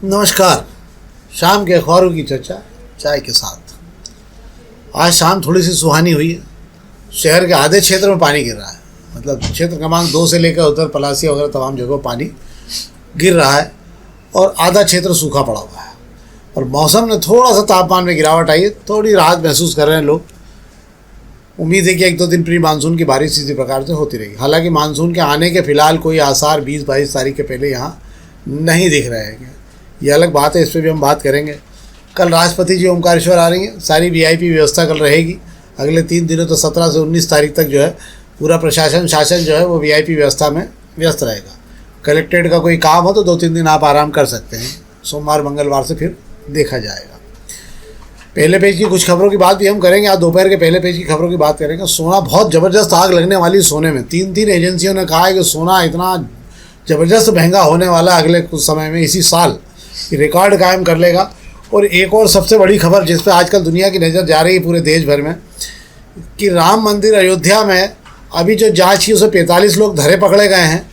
नमस्कार। शाम के अखबारों की चर्चा चाय के साथ। आज शाम थोड़ी सी सुहानी हुई है। शहर के आधे क्षेत्र में पानी गिर रहा है, मतलब क्षेत्र क्रमांक 2 से लेकर उधर पलासिया वगैरह तमाम जगहों पानी गिर रहा है और आधा क्षेत्र सूखा पड़ा हुआ है। और मौसम ने थोड़ा सा तापमान में गिरावट आई है, थोड़ी राहत महसूस कर रहे हैं लोग। उम्मीद है कि 1-2 दिन प्री मानसून की बारिश इसी प्रकार से होती रहेगी। हालांकि मानसून के आने के फिलहाल कोई आसार 20-22 तारीख के पहले यहाँ नहीं दिख रहे हैं। ये अलग बात है, इस पर भी हम बात करेंगे। कल राष्ट्रपति जी ओमकारेश्वर आ रही हैं, सारी वीआईपी व्यवस्था कल रहेगी। अगले 3 दिनों तो 17 से 19 तारीख तक जो है पूरा प्रशासन शासन जो है वो वीआईपी व्यवस्था में व्यस्त रहेगा। कलेक्ट्रेट का कोई काम हो तो 2-3 दिन आप आराम कर सकते हैं, सोमवार मंगलवार से फिर देखा जाएगा। पहले पेज की कुछ खबरों की बात भी हम करेंगे। आज दोपहर के पहले पेज की खबरों की बात करेंगे। सोना बहुत ज़बरदस्त आग लगने वाली सोने में। 3 एजेंसियों ने कहा है कि सोना इतना ज़बरदस्त महंगा होने वाला अगले कुछ समय में, इसी साल रिकॉर्ड कायम कर लेगा। और एक और सबसे बड़ी खबर जिस पर आजकल दुनिया की नज़र जा रही है पूरे देश भर में, कि राम मंदिर अयोध्या में अभी जो जांच की उसमें 45 लोग धरे पकड़े गए हैं।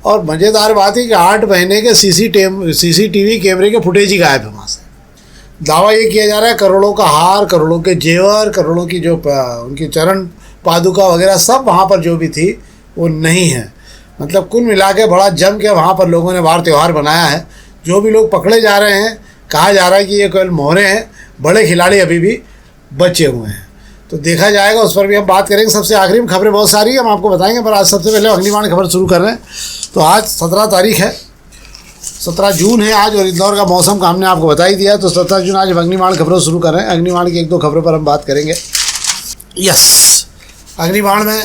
और मज़ेदार बात है कि 8 महीने के सीसीटीवी कैमरे के फुटेज ही गायब है वहाँ से। दावा ये किया जा रहा है करोड़ों का हार, करोड़ों के जेवर, करोड़ों की जो उनकी चरण पादुका वगैरह सब वहाँ पर जो भी थी वो नहीं है। मतलब कुल मिला के बड़ा जम के वहाँ पर लोगों ने वार त्यौहार बनाया है। जो भी लोग पकड़े जा रहे हैं, कहा जा रहा है कि ये केवल मोहरे हैं, बड़े खिलाड़ी अभी भी बचे हुए हैं। तो देखा जाएगा, उस पर भी हम बात करेंगे। सबसे आखिरी में खबरें बहुत सारी हम आपको बताएंगे, पर आज सबसे पहले अग्निबाण खबर शुरू कर रहे हैं। तो आज 17 तारीख है, 17 जून है आज, और इंदौर का मौसम का हमने आपको बता ही दिया। तो 17 जून आज अग्निबाण खबरों शुरू कर रहे हैं। अग्निबाण की 1-2 खबरों पर हम बात करेंगे। यस, अग्निबाण में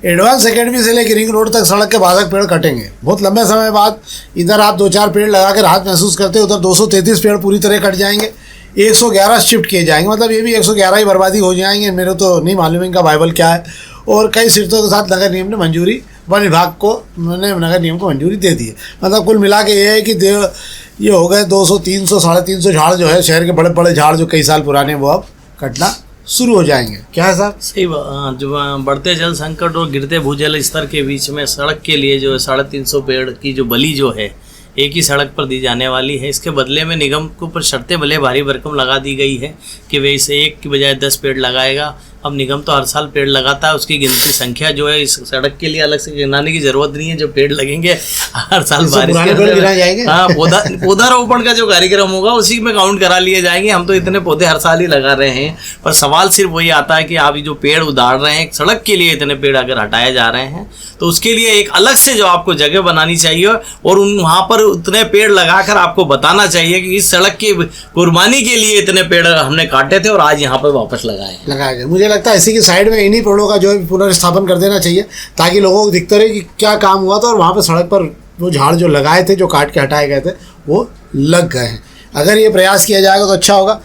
एडवांस एकेडमी से लेकर रिंग रोड तक सड़क के बाधक पेड़ कटेंगे। बहुत लंबे समय बाद इधर आप 2-4 पेड़ लगा कर राहत महसूस करते हैं, उधर 233 पेड़ पूरी तरह कट जाएंगे। 111 शिफ्ट किए जाएंगे, मतलब ये भी 111 ही बर्बादी हो जाएंगे। मेरे तो नहीं मालूम इनका बाइबल क्या है। और कई शर्तों के साथ नगर निगम ने मंजूरी, वन विभाग को नगर निगम को मंजूरी दे दी है। मतलब कुल मिला के ये है कि ये हो गए 200, 300, 350 झाड़ जो है शहर के बड़े बड़े झाड़ जो कई साल पुराने, वो अब कटना शुरू हो जाएंगे। क्या है साहब? सही जो बढ़ते जल संकट और गिरते भूजल स्तर के बीच में सड़क के लिए जो 350 पेड़ की जो बलि जो है एक ही सड़क पर दी जाने वाली है। इसके बदले में निगम के ऊपर शर्तें भले भारी भरकम लगा दी गई है कि वे इसे 1 की बजाय 10 पेड़ लगाएगा। अब निगम तो हर साल पेड़ लगाता है, उसकी गिनती संख्या जो है इस सड़क के लिए अलग से गिनाने की जरूरत नहीं है। जो पेड़ लगेंगे हर साल बारिश के, हाँ, पौधारोपण का जो कार्यक्रम होगा उसी में काउंट करा लिए जाएंगे। हम तो इतने पौधे हर साल ही लगा रहे हैं, पर सवाल सिर्फ वही आता है कि आप जो पेड़ उधार रहे हैं सड़क के लिए, इतने पेड़ अगर हटाए जा रहे हैं तो उसके लिए एक अलग से जो आपको जगह बनानी चाहिए और वहाँ पर उतने पेड़ लगाकर आपको बताना चाहिए कि इस सड़क की कुर्बानी के लिए इतने पेड़ हमने काटे थे और आज यहाँ पर वापस लगाए गए। मुझे लगता है इसी की साइड में इन्हीं पेड़ों का जो है पुनर्स्थापन कर देना चाहिए, ताकि लोगों को दिखता रहे कि क्या काम हुआ था और वहाँ पर सड़क पर वो झाड़ जो लगाए थे, जो काट के हटाए गए थे, वो लग गए हैं। अगर ये प्रयास किया जाएगा तो अच्छा होगा।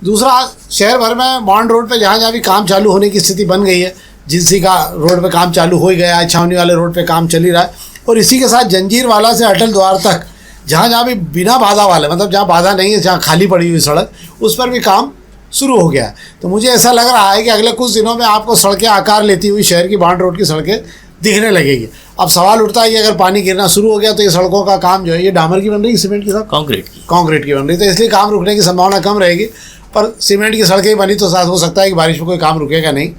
दूसरा, शहर भर में मॉडर्न रोड पे जहाँ जहाँ भी काम चालू होने की स्थिति बन गई है, जिनसी का रोड पे काम चालू हो ही गया है, छावनी वाले रोड पे काम चल ही रहा है, और इसी के साथ जंजीरवाला से अटल द्वार तक जहाँ जहाँ भी बिना बाधा वाले, मतलब जहाँ बाधा नहीं है, जहाँ खाली पड़ी हुई सड़क, उस पर भी काम शुरू हो गया है। तो मुझे ऐसा लग रहा है कि अगले कुछ दिनों में आपको सड़कें आकार लेती हुई शहर की मॉडर्न रोड की सड़कें दिखने लगेगी। अब सवाल उठता है कि अगर पानी गिरना शुरू हो गया तो ये सड़कों का काम जो है, ये डामर की बन रही है, सीमेंट की, साहब कंक्रीट की बन रही है, तो इसलिए काम रुकने की संभावना कम रहेगी। पर सीमेंट की सड़कें बनी तो साथ हो सकता है कि बारिश में कोई काम रुकेगा नहीं।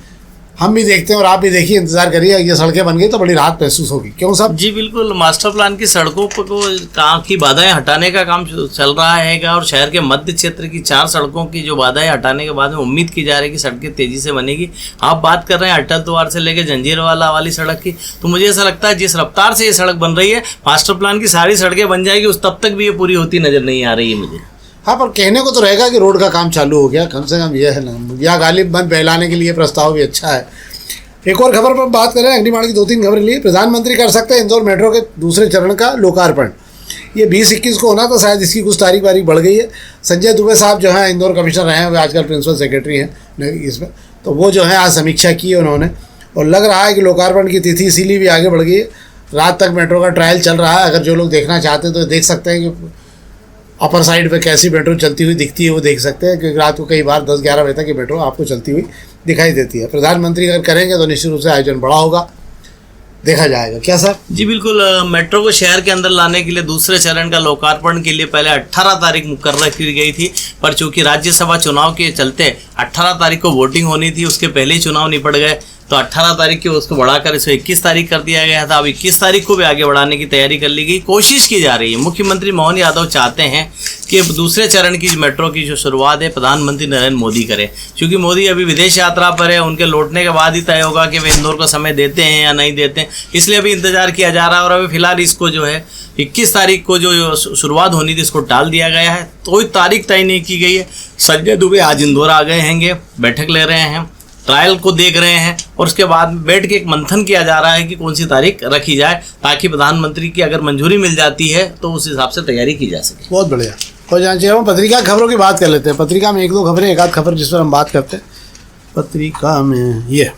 हम भी देखते हैं और आप भी देखिए, इंतजार करिए, ये सड़कें बन गई तो बड़ी राहत महसूस होगी। क्यों साहब? जी बिल्कुल, मास्टर प्लान की सड़कों को काम की बाधाएं हटाने का काम चल रहा है और शहर के मध्य क्षेत्र की 4 सड़कों की जो बाधाएं हटाने के बाद में उम्मीद की जा रही है कि सड़कें तेजी से बनेगी। आप बात कर रहे हैं अटल द्वार से लेकर जंजीरवाला वाली सड़क की, तो मुझे ऐसा लगता है जिस रफ्तार से ये सड़क बन रही है, मास्टर प्लान की सारी सड़कें बन जाएगी, उस तब तक भी ये पूरी होती नजर नहीं आ रही है मुझे। हाँ, पर कहने को तो रहेगा कि रोड का काम चालू हो गया, कम से कम यह है ना, या गालिब बंद बहलाने के लिए प्रस्ताव भी अच्छा है। एक और खबर पर बात करें, अग्निबाण की 2-3 खबरें लिए। प्रधानमंत्री कर सकते हैं इंदौर मेट्रो के दूसरे चरण का लोकार्पण। ये 20-21 को होना था, शायद इसकी कुछ तारीख बढ़ गई है। संजय दुबे साहब जो हैं इंदौर कमिश्नर रहे हैं, वे आजकल प्रिंसिपल सेक्रेटरी हैं इसमें, तो वो जो है आज समीक्षा की है उन्होंने, और लग रहा है कि लोकार्पण की तिथि इसीलिए भी आगे बढ़ गई है। रात तक मेट्रो का ट्रायल चल रहा है, अगर जो लोग देखना चाहते हैं तो देख सकते हैं कि अपर साइड पे कैसी मेट्रो चलती हुई दिखती है, वो देख सकते हैं, क्योंकि रात को कई बार 10-11 बजे तक ये मेट्रो आपको चलती हुई दिखाई देती है। प्रधानमंत्री अगर करेंगे तो निश्चित रूप से आयोजन बड़ा होगा। देखा जाएगा। क्या सर? जी बिल्कुल, मेट्रो को शहर के अंदर लाने के लिए दूसरे चरण का लोकार्पण के लिए पहले 18 तारीख मुकर्रर की गई थी, पर चूंकि राज्यसभा चुनाव के चलते 18 तारीख को वोटिंग होनी थी, उसके पहले ही चुनाव निपट गए, तो 18 तारीख की उसको बढ़ाकर इसे 21 तारीख कर दिया गया था। अब 21 तारीख को भी आगे बढ़ाने की तैयारी कर ली गई, कोशिश की जा रही है। मुख्यमंत्री मोहन यादव चाहते हैं कि दूसरे चरण की मेट्रो की जो शुरुआत है प्रधानमंत्री नरेंद्र मोदी करें, क्योंकि मोदी अभी विदेश यात्रा पर है, उनके लौटने के बाद ही तय होगा कि वे इंदौर को समय देते हैं या नहीं देते हैं, इसलिए अभी इंतजार किया जा रहा है। और अभी फिलहाल इसको जो है 21 तारीख को जो शुरुआत होनी थी इसको टाल दिया गया है, कोई तारीख तय नहीं की गई है। संजय दुबे आज इंदौर आ गए हैंगे, बैठक ले रहे हैं, ट्रायल को देख रहे हैं, और उसके बाद बैठ के एक मंथन किया जा रहा है कि कौन सी तारीख रखी जाए, ताकि प्रधानमंत्री की अगर मंजूरी मिल जाती है तो उस हिसाब से तैयारी की जा सके। बहुत बढ़िया। और जान चाहिए हम पत्रिका खबरों की बात कर लेते हैं। पत्रिका में एक दो खबरें, एक आध खबर जिस पर हम बात करते हैं। पत्रिका में ये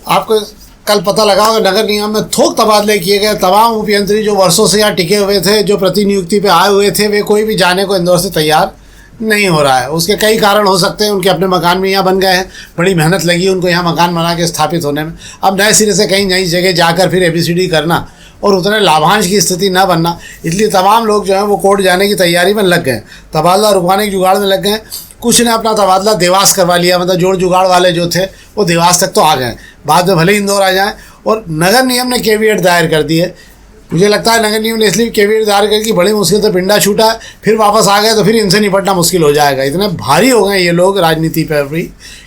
आपको कल पता लगा होगा, नगर निगम में थोक तबादले किए गए। तमाम उपयंत्री जो वर्षों से यहाँ टिके हुए थे, जो प्रतिनियुक्ति पे आए हुए थे, वे कोई भी जाने को इंदौर से तैयार नहीं हो रहा है। उसके कई कारण हो सकते हैं। उनके अपने मकान भी यहाँ बन गए हैं, बड़ी मेहनत लगी उनको यहाँ मकान बना के स्थापित होने में। अब नए सिरे से कहीं नई जगह जाकर फिर ABCD करना और उतने लाभांश की स्थिति न बनना, इसलिए तमाम लोग जो हैं वो कोर्ट जाने की तैयारी में लग गए, तबादला रुकवाने की जुगाड़ में लग गए। कुछ ने अपना तबादला देवास करवा लिया, मतलब जोड़ जुगाड़ वाले जो थे वो देवास तक तो आ गए, बाद में भले ही इंदौर आ जाएँ। और नगर निगम ने कैविएट दायर कर दी है। मुझे लगता है नगर निगम ने इसलिए कैविएट दायर करके बड़ी मुश्किल से पिंडा छूटा, फिर वापस आ गए तो फिर इनसे निपटना मुश्किल हो जाएगा। इतने भारी हो गए ये लोग राजनीति पर भी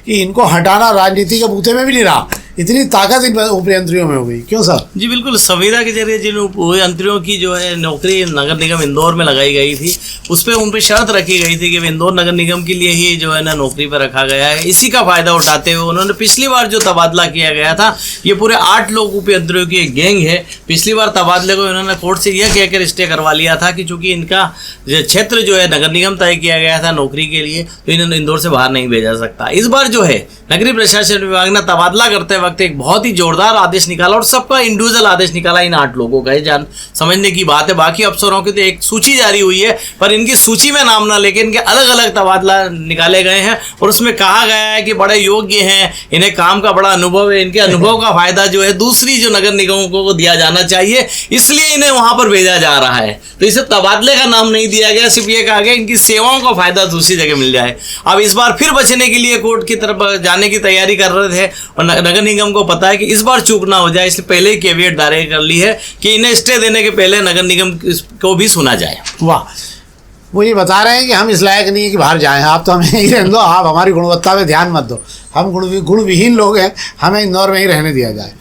कि इनको हटाना राजनीति के बूते में भी नहीं रहा, इतनी ताकत इन उपयंत्रियों में हो गई। क्यों सर? जी बिल्कुल, संविदा के जरिए जिन उपयंत्रियों की जो है नौकरी नगर निगम इंदौर में लगाई गई थी, उस पर उन पर शर्त रखी गई थी कि इंदौर नगर निगम के लिए ही जो है ना नौकरी पर रखा गया है। इसी का फायदा उठाते हुए उन्होंने पिछली बार जो तबादला किया गया था, ये पूरे 8 लोग उपयंत्रियों की एक गैंग है। पिछली बार तबादले को इन्होंने कोर्ट से यह कहकर स्टे करवा लिया था कि चूंकि इनका क्षेत्र जो है नगर निगम तय किया गया था नौकरी के लिए, तो इन्होंने इंदौर से बाहर नहीं भेजा सकता। इस बार जो है नगरीय प्रशासन विभाग ने तबादला करते वक्त एक बहुत ही जोरदार आदेश निकाला, और सबका इंडिविजुअल आदेश निकाला इन 8 लोगों का। जान समझने की बात है। बाकी अफसरों की तो एक सूची जारी हुई है, पर इनकी सूची में नाम ना लेके इनके अलग अलग तबादला निकाले गए हैं, और उसमें कहा गया है कि बड़े योग्य हैं, इन्हें काम का बड़ा अनुभव है, इनके अनुभव का फायदा जो है दूसरी जो नगर निगमों को दिया जाना चाहिए, इसलिए इन्हें वहां पर भेजा जा रहा है। तो इसे तबादले का नाम नहीं दिया गया, सिर्फ ये कहा गया इनकी सेवाओं का फायदा दूसरी जगह मिल जाए। अब इस बार फिर बचने के लिए कोर्ट की तरफ जाने की तैयारी कर रहे थे, और नगर निगम को पता है कि इस बार चूक ना हो जाए, इसलिए पहले ही कैविएट दायर कर ली है कि इन्हें स्टे देने के पहले नगर निगम को भी सुना जाए। वाह, वो ये बता रहे हैं कि हम इस लायक नहीं है कि बाहर जाएं, आप तो हमें ही रहने दो, आप हमारी गुणवत्ता में ध्यान मत दो, हम गुणविहीन लोग हैं, हमें इंदौर में ही रहने दिया जाए।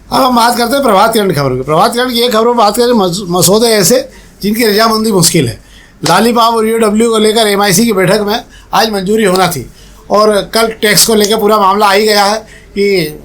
अब हम बात करते हैं प्रभात खंड खबरों की। प्रभात खंड की एक खबरों पर बात करें, मसौदे ऐसे जिनकी रजामंदी मुश्किल है। लालीपाप और UW को लेकर MIC की बैठक में आज मंजूरी होना थी, और कल टैक्स को लेकर पूरा मामला आ ही गया है कि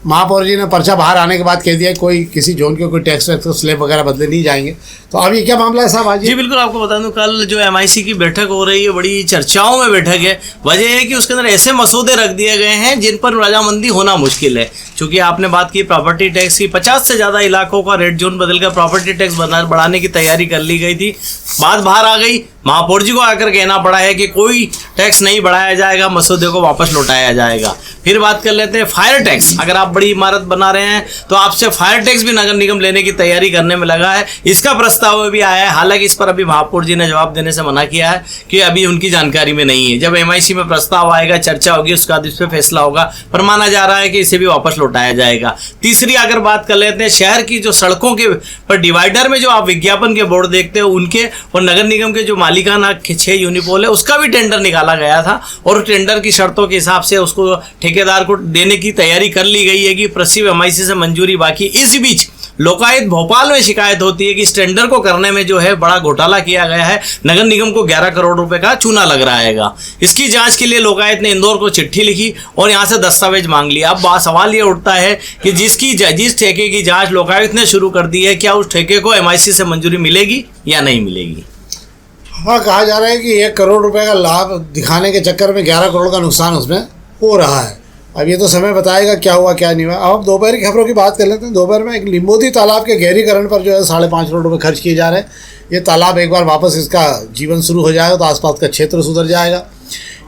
महापौर जी ने पर्चा बाहर आने के बाद कह दिया कोई किसी जोन के कोई टैक्स स्लैब वगैरह बदले नहीं जाएंगे। तो अब ये क्या मामला है साहब आज? जी बिल्कुल, आपको बता दूं कल जो MIC की बैठक हो रही है, बड़ी चर्चाओं में बैठक है। वजह है कि उसके अंदर ऐसे मसौदे रख दिए गए हैं जिन पर रजामंदी होना मुश्किल है। चूंकि आपने बात की प्रॉपर्टी टैक्स की, 50 से ज़्यादा इलाकों का रेड जोन बदलकर प्रॉपर्टी टैक्स बढ़ाने की तैयारी कर ली गई थी। बात बाहर आ गई, महापौर जी को आकर कहना पड़ा है कि कोई टैक्स नहीं बढ़ाया जाएगा, मसौदे को वापस लौटाया जाएगा। फिर बात कर लेते हैं फायर टैक्स। अगर आप बड़ी इमारत बना रहे हैं तो आपसे फायर टैक्स भी नगर निगम लेने की तैयारी करने में लगा है। इसका प्रस्ताव भी आया है, हालांकि इस पर अभी महापौर जी ने जवाब देने से मना किया है कि अभी उनकी जानकारी में नहीं है। जब MIC में प्रस्ताव आएगा, चर्चा होगी, उसके बाद इस पर फैसला होगा, पर माना जा रहा है कि इसे भी वापस लौटाया जाएगा। तीसरी अगर बात कर लेते हैं शहर की, जो सड़कों के पर डिवाइडर में जो आप विज्ञापन के बोर्ड देखते हो उनके, और नगर निगम के जो मालिकाना 6 यूनिपोल है उसका भी टेंडर निकाला गया था, और टेंडर की शर्तों के हिसाब से उसको ठेकेदार को देने की तैयारी कर ली गई है कि प्रसिव MIC से मंजूरी बाकी। इस बीच लोकायुक्त भोपाल में शिकायत होती है कि इस टेंडर को करने में जो है बड़ा घोटाला किया गया है, नगर निगम को 11 करोड़ रुपए का चूना लग रहा है। इसकी जांच के लिए लोकायुक्त ने इंदौर को चिट्ठी लिखी और यहां से दस्तावेज मांग लिया। अब सवाल ये उठता है कि जिस ठेके की जांच लोकायुक्त ने शुरू कर दी है, क्या उस ठेके को MIC से मंजूरी मिलेगी या नहीं मिलेगी? हाँ, कहा जा रहा है कि 1 करोड़ रुपए का लाभ दिखाने के चक्कर में 11 करोड़ का नुकसान उसमें हो रहा है। अब ये तो समय बताएगा क्या हुआ क्या नहीं हुआ। अब दोपहर की खबरों की बात कर लेते हैं। दोपहर में एक लिंबोदी तालाब के गहरीकरण पर जो है 5.5 करोड़ रुपए खर्च किए जा रहे हैं। ये तालाब एक बार वापस इसका जीवन शुरू हो जाएगा तो आसपास का क्षेत्र सुधर जाएगा।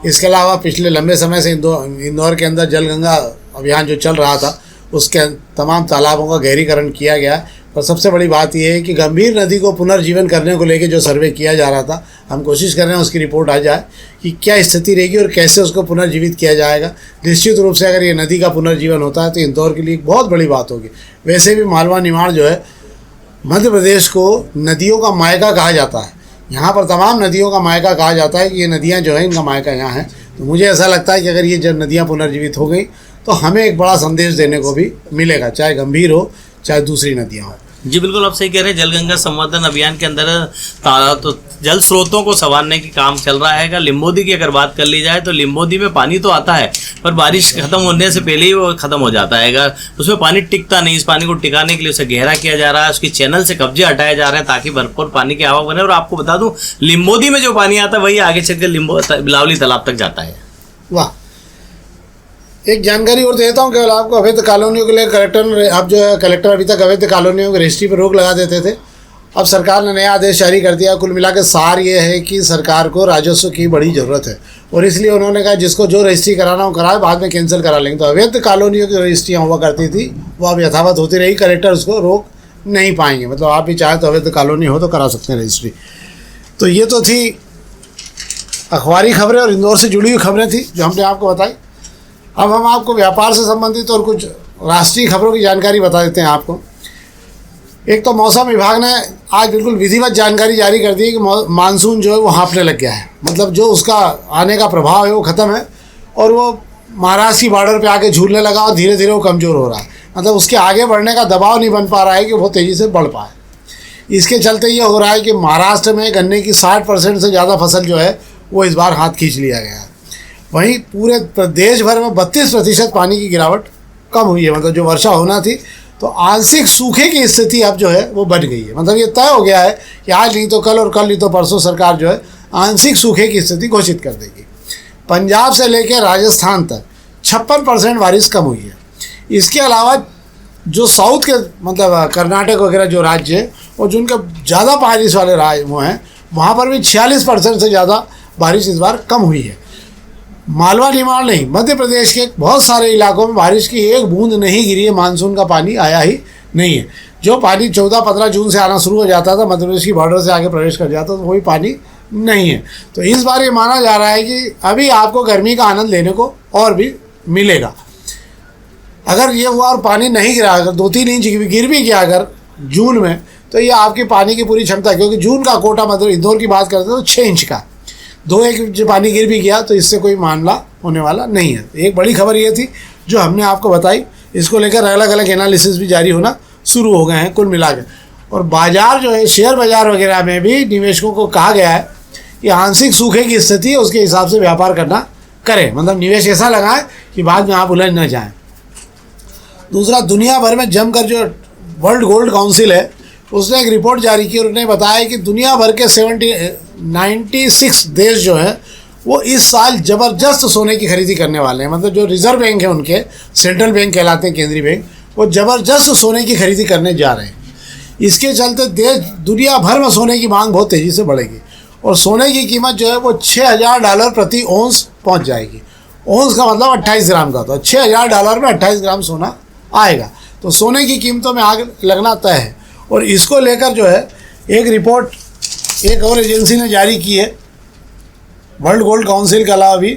इसके अलावा पिछले लंबे समय से इंदौर के अंदर जल गंगा अभियान जो चल रहा था उसके तमाम तालाबों का गहरीकरण किया गया है। पर सबसे बड़ी बात यह है कि गंभीर नदी को पुनर्जीवन करने को लेकर जो सर्वे किया जा रहा था, हम कोशिश कर रहे हैं उसकी रिपोर्ट आ जाए कि क्या स्थिति रहेगी और कैसे उसको पुनर्जीवित किया जाएगा। निश्चित रूप से अगर ये नदी का पुनर्जीवन होता है तो इंदौर के लिए एक बहुत बड़ी बात होगी। वैसे भी मालवा निमाड़ जो है मध्य प्रदेश को नदियों का मायका कहा जाता है। यहाँ पर तमाम नदियों का मायका कहा जाता है कि ये नदियाँ जो हैं इनका मायका यहाँ है। तो मुझे ऐसा लगता है कि अगर ये जब नदियाँ पुनर्जीवित हो गई तो हमें एक बड़ा संदेश देने को भी मिलेगा, चाहे गंभीर हो चाहे दूसरी नदियाँ हो। जी बिल्कुल, आप सही कह रहे हैं। जल गंगा संवर्धन अभियान के अंदर तो जल स्रोतों को संवारने की काम चल रहा है। लिम्बोदी की अगर बात कर ली जाए तो लिम्बोदी में पानी तो आता है पर बारिश खत्म होने से पहले ही वो खत्म हो जाता है। उसमें पानी टिकता नहीं। इस पानी को टिकाने के लिए उसे गहरा किया जा रहा है, उसकी चैनल से कब्जे हटाए जा रहे हैं ताकि भरपूर पानी की आवक बने। और आपको बता दूं, लिम्बोदी में जो पानी आता है वही आगे चलकर बिलावली तालाब तक जाता है। वाह, एक जानकारी और देता हूँ केवल आपको। अवैध कॉलोनियों के लिए कलेक्टर अभी तक अवैध कॉलोनियों की रजिस्ट्री पर रोक लगा देते थे। अब सरकार ने नया आदेश जारी कर दिया। कुल मिलाकर सार ये है कि सरकार को राजस्व की बड़ी ज़रूरत है और इसलिए उन्होंने कहा जिसको जो रजिस्ट्री कराना हो कराए, बाद में कैंसिल करा लेंगे। तो अवैध कॉलोनियों की रजिस्ट्रियाँ हुआ करती थी वो अब यथावत होती रही। कलेक्टर उसको रोक नहीं पाएंगे। मतलब आप भी चाहे तो अवैध कॉलोनी हो तो करा सकते हैं रजिस्ट्री। तो ये तो थी अखबारी खबरें और इंदौर से जुड़ी हुई खबरें थी जो हमने आपको बताई। अब हम आपको व्यापार से संबंधित और कुछ राष्ट्रीय खबरों की जानकारी बता देते हैं आपको। एक तो मौसम विभाग ने आज बिल्कुल विधिवत जानकारी जारी कर दी है कि मानसून जो है वो हाँफने लग गया है। मतलब जो उसका आने का प्रभाव है वो ख़त्म है और वो महाराष्ट्र की बॉर्डर पे आके झूलने लगा और धीरे धीरे वो कमज़ोर हो रहा है। मतलब उसके आगे बढ़ने का दबाव नहीं बन पा रहा है कि वो तेज़ी से बढ़ पाए। इसके चलते ये हो रहा है कि महाराष्ट्र में गन्ने की 60% से ज़्यादा फसल जो है वो इस बार हाथ खींच लिया गया है। वहीं पूरे देश भर में 32% पानी की गिरावट कम हुई है। मतलब जो वर्षा होना थी तो आंशिक सूखे की स्थिति अब जो है वो बढ़ गई है। मतलब ये तय हो गया है कि आज नहीं तो कल और कल नहीं तो परसों सरकार जो है आंशिक सूखे की स्थिति घोषित कर देगी। पंजाब से लेकर राजस्थान तक 56% बारिश कम हुई है। इसके अलावा जो साउथ के मतलब कर्नाटक वगैरह जो राज्य है और जिनके ज़्यादा बारिश वाले राज्य वो हैं वहाँ पर भी 46% से ज़्यादा बारिश इस बार कम हुई है। मालवा निमाड़ नहीं, मध्य प्रदेश के बहुत सारे इलाकों में बारिश की एक बूंद नहीं गिरी है। मानसून का पानी आया ही नहीं है। जो पानी 14-15 जून से आना शुरू हो जाता था, मध्य प्रदेश की बॉर्डर से आगे प्रवेश कर जाता तो वही पानी नहीं है। तो इस बार ये माना जा रहा है कि अभी आपको गर्मी का आनंद लेने को और भी मिलेगा। अगर ये हुआ और पानी नहीं गिरा, अगर 2-3 इंच गिर भी गया अगर जून में, तो ये आपकी पानी की पूरी क्षमता, क्योंकि जून का कोटा मतलब इंदौर की बात करते हैं तो 6 इंच का, 2 इंच पानी गिर भी गया तो इससे कोई मामला होने वाला नहीं है। एक बड़ी खबर ये थी जो हमने आपको बताई। इसको लेकर अलग अलग एनालिसिस भी जारी होना शुरू हो गए हैं कुल मिला के। और बाज़ार जो है, शेयर बाज़ार वगैरह में भी निवेशकों को कहा गया है कि आंशिक सूखे की स्थिति है उसके हिसाब से व्यापार करना करें। मतलब निवेश ऐसा लगाएं कि बाद में आप उलझ न जाएं। दूसरा, दुनिया भर में जमकर जो वर्ल्ड गोल्ड काउंसिल है उसने एक रिपोर्ट जारी की और उन्होंने बताया कि दुनिया भर के 96 देश जो हैं वो इस साल ज़बरदस्त सोने की खरीदी करने वाले हैं। मतलब जो रिजर्व बैंक है उनके, सेंट्रल बैंक कहलाते हैं, केंद्रीय बैंक, वो ज़बरदस्त सोने की खरीदी करने जा रहे हैं। इसके चलते दुनिया भर में सोने की मांग बहुत तेज़ी से बढ़ेगी और सोने की कीमत जो है वो $6,000 प्रति औंस पहुँच जाएगी। औंस का मतलब 28 ग्राम का होता है। $6,000 में 28 ग्राम सोना आएगा। तो सोने की कीमतों में आग लगना तय है। और इसको लेकर जो है एक रिपोर्ट एक और एजेंसी ने जारी की है, वर्ल्ड गोल्ड काउंसिल के अलावा भी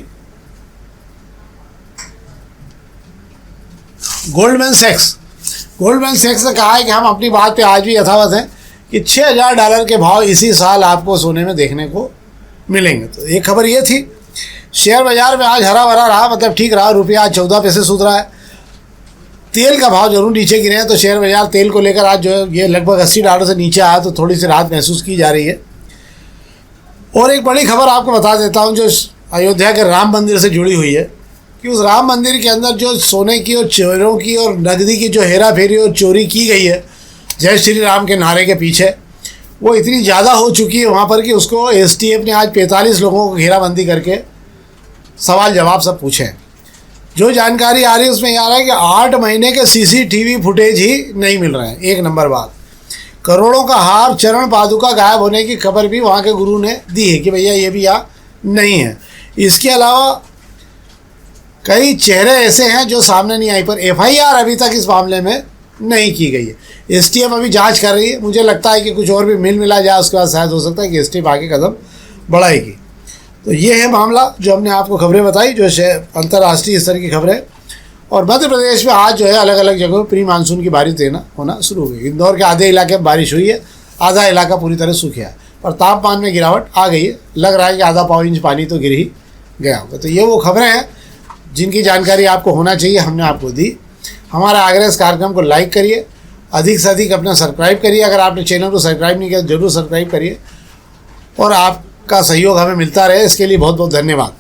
गोल्डमैन सैक्स ने कहा है कि हम अपनी बात पे आज भी यथावत हैं कि $6,000 के भाव इसी साल आपको सोने में देखने को मिलेंगे। तो एक खबर ये थी। शेयर बाजार में आज हरा भरा रहा, मतलब ठीक रहा। रुपया आज 14 पैसे सूद रहा है। तेल का भाव जरूर नीचे गिरे हैं तो शेयर बाजार तेल को लेकर आज जो है ये लगभग $80 से नीचे आया तो थोड़ी सी राहत महसूस की जा रही है। और एक बड़ी खबर आपको बता देता हूँ जो अयोध्या के राम मंदिर से जुड़ी हुई है कि उस राम मंदिर के अंदर जो सोने की और चोरों की और नकदी की जो हेरा फेरी और चोरी की गई है जय श्री राम के नारे के पीछे, वो इतनी ज़्यादा हो चुकी है वहाँ पर कि उसको STF ने आज 45 लोगों को घेराबंदी करके सवाल जवाब सब पूछे। जो जानकारी आ रही है उसमें यह आ रहा है कि 8 महीने के CCTV फुटेज ही नहीं मिल रहे हैं। एक नंबर बात, करोड़ों का हार, चरण पादुका गायब होने की खबर भी वहाँ के गुरु ने दी है कि भैया ये भी यहाँ नहीं है। इसके अलावा कई चेहरे ऐसे हैं जो सामने नहीं आई, पर एफआईआर अभी तक इस मामले में नहीं की गई है। एसटीएफ अभी जांच कर रही है। मुझे लगता है कि कुछ और भी मिला जाए, उसके बाद शायद हो सकता है कि एसटीएफ आगे कदम बढ़ाएगी। तो ये है मामला जो हमने आपको खबरें बताई, जो अंतर्राष्ट्रीय स्तर की खबरें। और मध्य प्रदेश में आज जो है अलग अलग जगहों प्री मानसून की बारिश होना शुरू हो गई। इंदौर के आधे इलाके में बारिश हुई है, आधा इलाका पूरी तरह सूखा है, पर तापमान में गिरावट आ गई है। लग रहा है कि आधा पौन इंच पानी तो गिर ही गया होगा। तो ये वो खबरें हैं जिनकी जानकारी आपको होना चाहिए, हमने आपको दी। हमारा आग्रह इस कार्यक्रम को लाइक करिए, अधिक से अधिक अपना सब्सक्राइब करिए। अगर आपने चैनल को सब्सक्राइब नहीं किया तो जरूर सब्सक्राइब करिए, और आपका सहयोग हमें मिलता रहे, इसके लिए बहुत बहुत धन्यवाद।